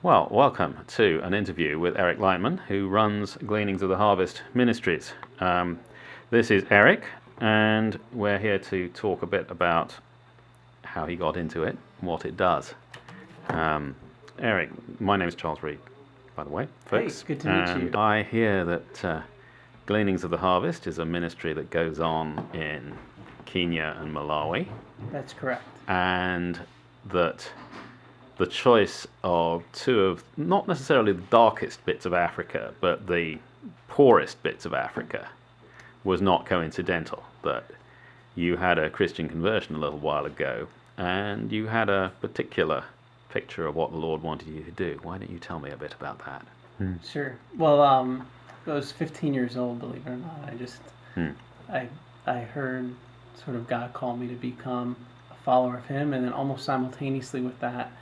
Well, welcome to an interview with Eric Lightman, who runs Gleanings of the Harvest Ministries. This is Eric, and we're here to talk a bit about how he got into it, what it does. Eric, my name is Charles Reed, by the way, folks. Hey, good to meet you. I hear that Gleanings of the Harvest is a ministry that goes on in Kenya and Malawi, That's correct. and that the choice of two of not necessarily the darkest bits of Africa, but the poorest bits of Africa was not coincidental. That you had a Christian conversion a little while ago, and you had a particular picture of what the Lord wanted you to do. Why don't you tell me a bit about that? Sure. Well, I was 15 years old, believe it or not. I heard sort of God call me to become a follower of Him, and then almost simultaneously with that,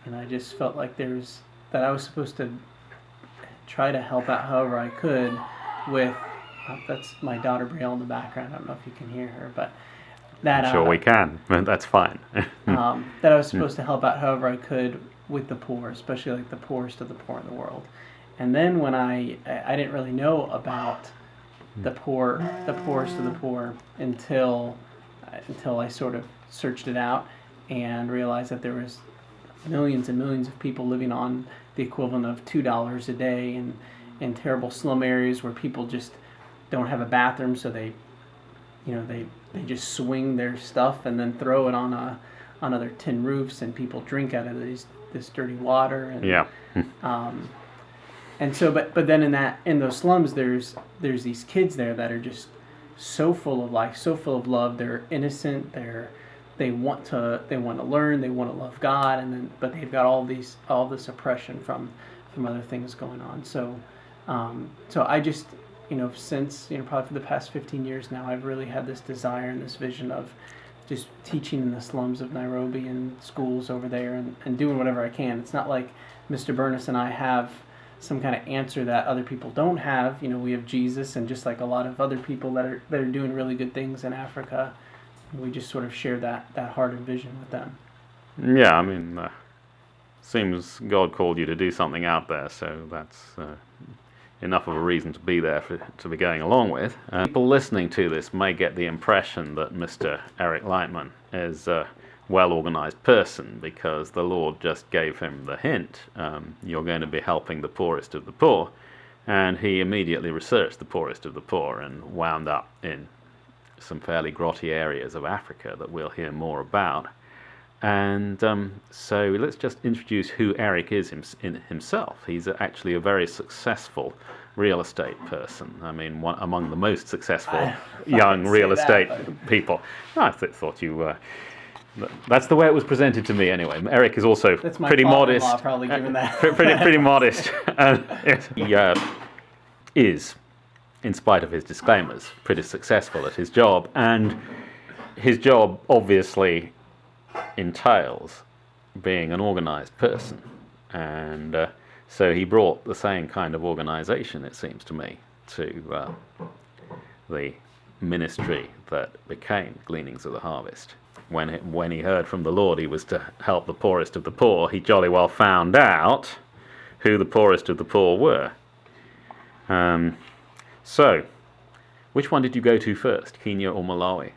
and I just felt like that I was supposed to try to help out however I could with, that's my daughter Brielle in the background, I don't know if you can hear her, but that... Sure we can, that's fine. That I was supposed to help out however I could with the poor, especially like the poorest of the poor in the world. And then when I didn't really know about the poorest of the poor until I sort of searched it out and realized that there was millions and millions of people living on the equivalent of $2 a day in terrible slum areas where people just don't have a bathroom, so they just swing their stuff and then throw it on other tin roofs, and people drink out of this dirty water. And, Yeah. And so, but then in those slums, there's these kids there that are just so full of life, so full of love. They're innocent. They want to learn. They want to love God, but they've got all this oppression from other things going on. So I just since probably for the past 15 years now, I've really had this desire and this vision of just teaching in the slums of Nairobi and schools over there and doing whatever I can. It's not like Mr. Bernice and I have some kind of answer that other people don't have. We have Jesus, and just like a lot of other people that are doing really good things in Africa, we just sort of share that heart and vision with them. Yeah, I mean, seems God called you to do something out there, so that's enough of a reason to be there to be going along with. People listening to this may get the impression that Mr. Eric Lightman is a well-organized person because the Lord just gave him the hint, you're going to be helping the poorest of the poor, and he immediately researched the poorest of the poor and wound up in some fairly grotty areas of Africa that we'll hear more about. And so let's just introduce who Eric is himself. He's actually a very successful real estate person. I mean, among the most successful young real estate people. I thought you... that's the way it was presented to me, anyway. Eric is also pretty modest. Probably given that. pretty modest. He is, in spite of his disclaimers, pretty successful at his job, and his job obviously entails being an organized person, and so he brought the same kind of organization, it seems to me, to the ministry that became Gleanings of the Harvest. When he heard from the Lord he was to help the poorest of the poor, he jolly well found out who the poorest of the poor were. So, which one did you go to first, Kenya or Malawi?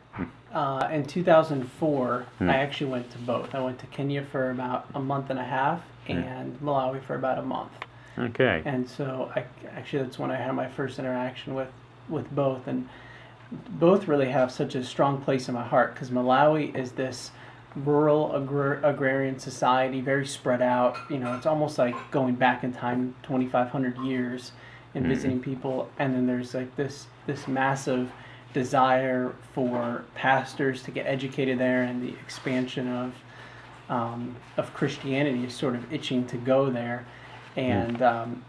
In 2004, I actually went to both. I went to Kenya for about a month and a half, and Malawi for about a month. Okay. And so, that's when I had my first interaction with both, and both really have such a strong place in my heart, because Malawi is this rural agrarian society, very spread out. It's almost like going back in time 2,500 years and visiting people, and then there's like this massive desire for pastors to get educated there, and the expansion of Christianity is sort of itching to go there, and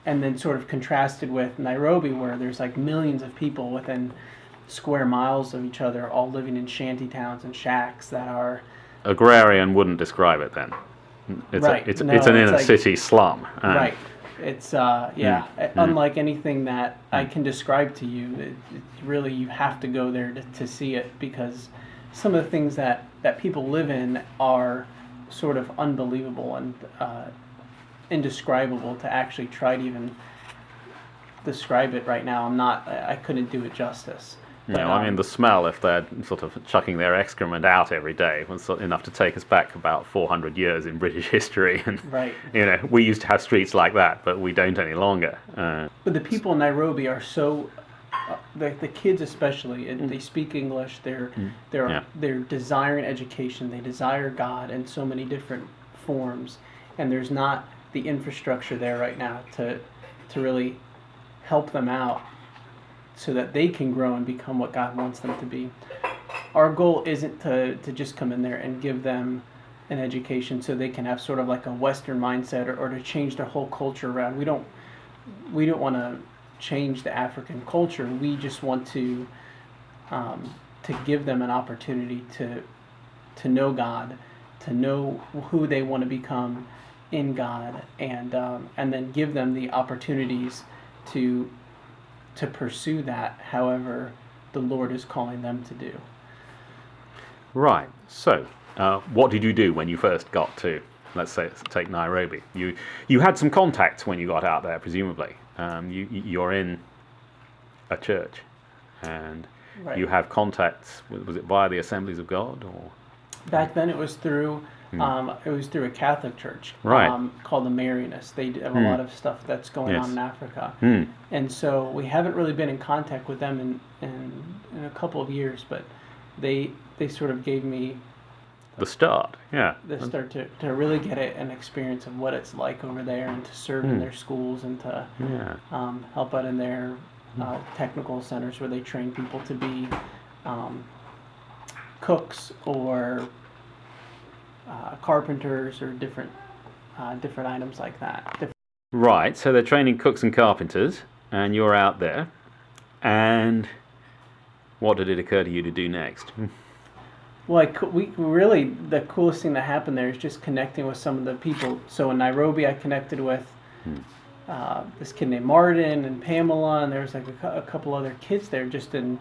then sort of contrasted with Nairobi, where there's like millions of people within square miles of each other, all living in shanty towns and shacks that are... Agrarian wouldn't describe it then. It's an inner city slum. Right. It's unlike anything that I can describe to you. It really, you have to go there to see it, because some of the things that people live in are sort of unbelievable, and indescribable to actually try to even describe it right now. I couldn't do it justice. But, I mean, the smell, if they're sort of chucking their excrement out every day, was enough to take us back about 400 years in British history. And, right. We used to have streets like that, but we don't any longer. But the people in Nairobi are so, the kids especially, they speak English, they're desiring education, they desire God in so many different forms, and there's not the infrastructure there right now to really help them out so that they can grow and become what God wants them to be. Our goal isn't to just come in there and give them an education so they can have sort of like a Western mindset or to change their whole culture around. We don't want to change the African culture. We just want to give them an opportunity to know God, to know who they want to become in God, and then give them the opportunities to pursue that however the Lord is calling them to do. Right. So, what did you do when you first got to, let's say, take Nairobi? You had some contacts when you got out there, presumably. You're in a church, and Right. you have contacts. Was it via the Assemblies of God, or? Back then, it was through a Catholic church, Right. Called the Marianists. They have a lot of stuff that's going Yes. on in Africa, Hmm. and so we haven't really been in contact with them in a couple of years. But they sort of gave me The start, yeah. the start to really get an experience of what it's like over there, and to serve in their schools, and to Yeah. help out in their technical centers where they train people to be cooks or carpenters or different items like that. Right. So they're training cooks and carpenters, and you're out there. And what did it occur to you to do next? Well, we really, the coolest thing that happened there is just connecting with some of the people. So in Nairobi, I connected with this kid named Martin and Pamela, and there was like a couple other kids there, just in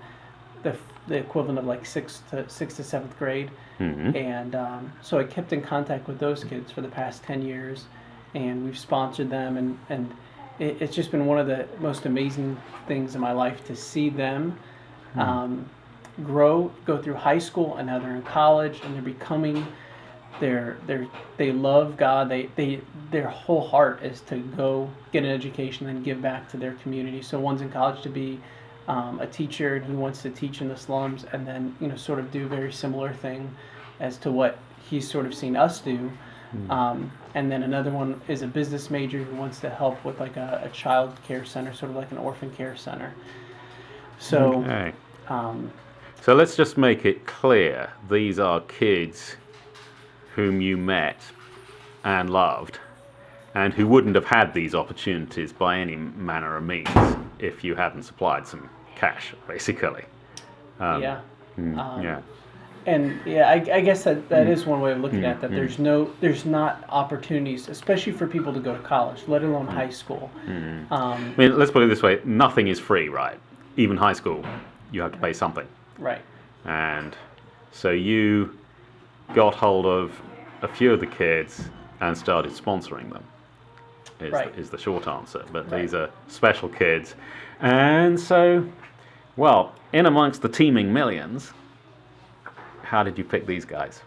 the equivalent of like sixth to seventh grade. Mm-hmm. And so I kept in contact with those kids for the past 10 years, and we've sponsored them, and it's just been one of the most amazing things in my life to see them grow, go through high school, and now they're in college, and they're becoming, they love God. Their whole heart is to go get an education and give back to their community. So one's in college to be a teacher, and he wants to teach in the slums, and then sort of do a very similar thing as to what he's sort of seen us do. And then another one is a business major who wants to help with like a child care center, sort of like an orphan care center. So, Okay. So let's just make it clear. These are kids whom you met and loved, and who wouldn't have had these opportunities by any manner of means if you hadn't supplied some cash, basically. Yeah. Yeah. And yeah, I guess that is one way of looking at that. There's not opportunities, especially for people to go to college, let alone high school. I mean, let's put it this way: nothing is free, right? Even high school, you have to pay something. Right. And so you got hold of a few of the kids and started sponsoring them. Is the short answer. But these are special kids, and so, well, in amongst the teeming millions, how did you pick these guys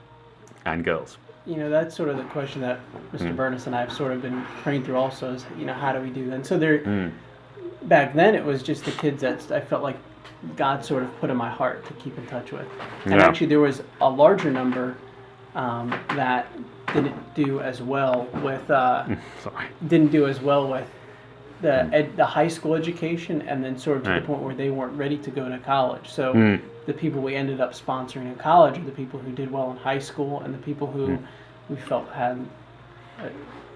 and girls? That's sort of the question that Mr. Bernice and I have sort of been praying through also is, how do we do that? And so back then it was just the kids that I felt like God sort of put in my heart to keep in touch with. And actually there was a larger number that didn't do as well with the high school education, and then sort of to the point where they weren't ready to go to college. So the people we ended up sponsoring in college are the people who did well in high school, and the people who we felt had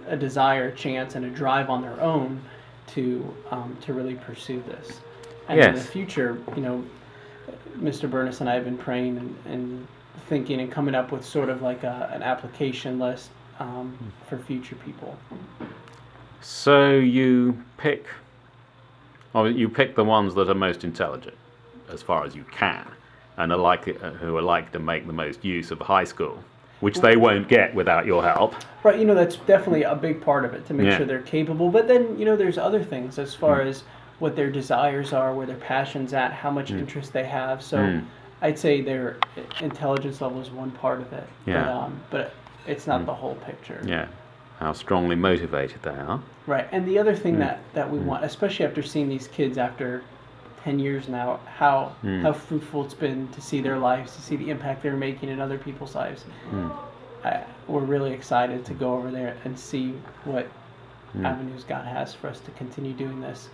a desire, a chance, and a drive on their own to really pursue this. And in the future, Mr. Bernice and I have been praying and thinking and coming up with sort of like an application list for future people. So you pick the ones that are most intelligent, as far as you can, and who are likely to make the most use of high school, which they won't get without your help. Right, that's definitely a big part of it, to make sure they're capable. But then, there's other things as far as what their desires are, where their passion's at, how much interest they have. So I'd say their intelligence level is one part of it. Yeah. But it's not the whole picture. Yeah. How strongly motivated they are. Right, and the other thing that we want, especially after seeing these kids after 10 years now, how fruitful it's been to see their lives, to see the impact they're making in other people's lives. We're really excited to go over there and see what avenues God has for us to continue doing this.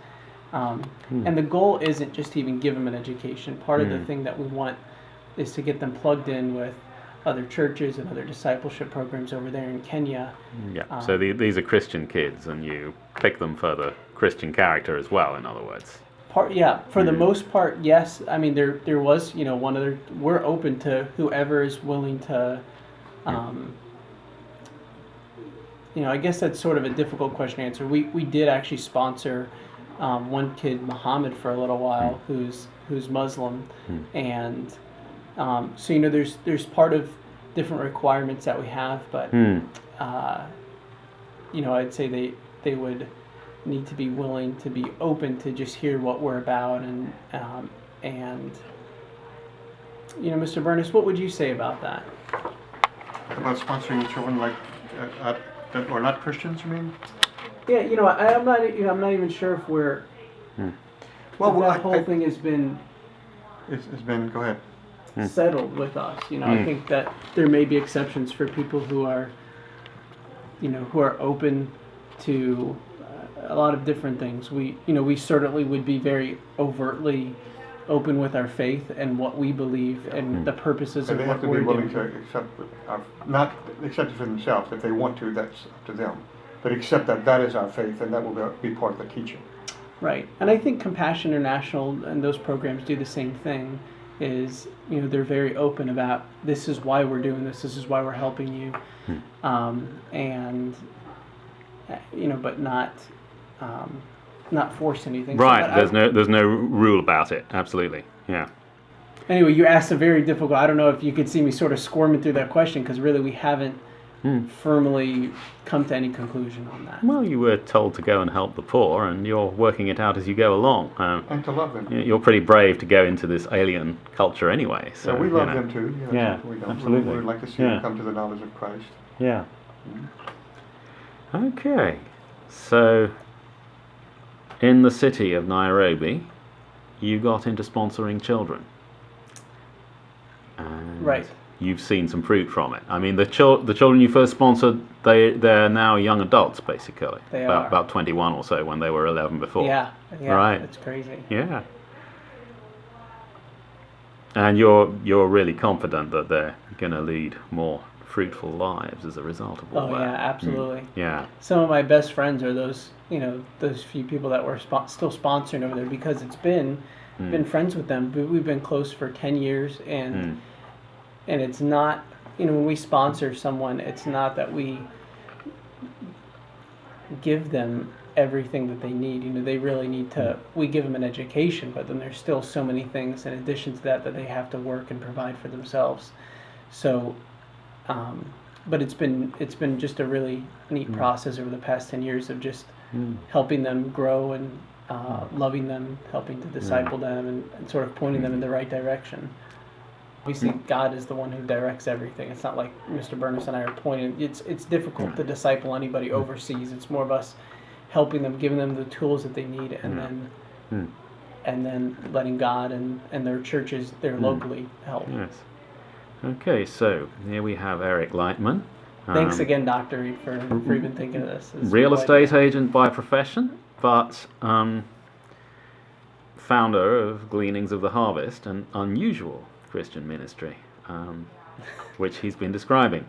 And the goal isn't just to even give them an education. Part of the thing that we want is to get them plugged in with other churches and other discipleship programs over there in Kenya. Yeah. So these are Christian kids, and you pick them for the Christian character as well. In other words. For the most part, yes. I mean, there was, one other. We're open to whoever is willing to. I guess that's sort of a difficult question to answer. We did actually sponsor one kid, Muhammad, for a little while, who's Muslim, and so there's part of different requirements that we have, but I'd say they would need to be willing to be open to just hear what we're about, and Mr. Bernice, what would you say about that? About sponsoring children that are not Christians, you mean? Yeah, I'm not even sure if we're. Well, that whole thing has been. It's been. Go ahead. Settled with us. I think that there may be exceptions for people who are. Who are open to a lot of different things. We certainly would be very overtly open with our faith and what we believe and the purposes of what we're doing. They have to be willing to accept, not accept it for themselves. If they want to, that's up to them. But accept that is our faith, and that will be part of the teaching. Right, and I think Compassion International and those programs do the same thing. Is they're very open about this is why we're doing this. This is why we're helping you, and but not force anything. Right. So there's no rule about it. Absolutely. Yeah. Anyway, you asked a very difficult. I don't know if you could see me sort of squirming through that question, because really we haven't firmly come to any conclusion on that. Well, you were told to go and help the poor, and you're working it out as you go along. And to love them. You're pretty brave to go into this alien culture anyway. So we love them too. Yeah, absolutely. We'd like to see them come to the knowledge of Christ. Yeah. Okay. So, in the city of Nairobi, you got into sponsoring children. And right. You've seen some fruit from it. I mean, the children you first sponsored, they're now young adults, basically. They are. About 21 or so, when they were 11 before. Yeah. Right. That's crazy. Yeah. And you're really confident that they're going to lead more fruitful lives as a result of all that. Oh yeah, absolutely. Yeah. Some of my best friends are those few people that we're still sponsoring over there, because it's been friends with them. We've been close for 10 years, and it's not, when we sponsor someone, it's not that we give them everything that they need. They really need to, we give them an education, but then there's still so many things in addition to that they have to work and provide for themselves. So, but it's been just a really neat process over the past 10 years of just helping them grow and loving them, helping to disciple them, and sort of pointing them in the right direction. Obviously, God is the one who directs everything. It's not like Mr. Bernice and I are pointing. It's difficult to disciple anybody overseas. It's more of us helping them, giving them the tools that they need, and then letting God and their churches there locally help. Yes. Okay, so here we have Eric Lightman. Thanks again, Doctor, for even thinking of this. Real estate agent by profession, but founder of Gleanings of the Harvest, an unusual Christian ministry, which he's been describing.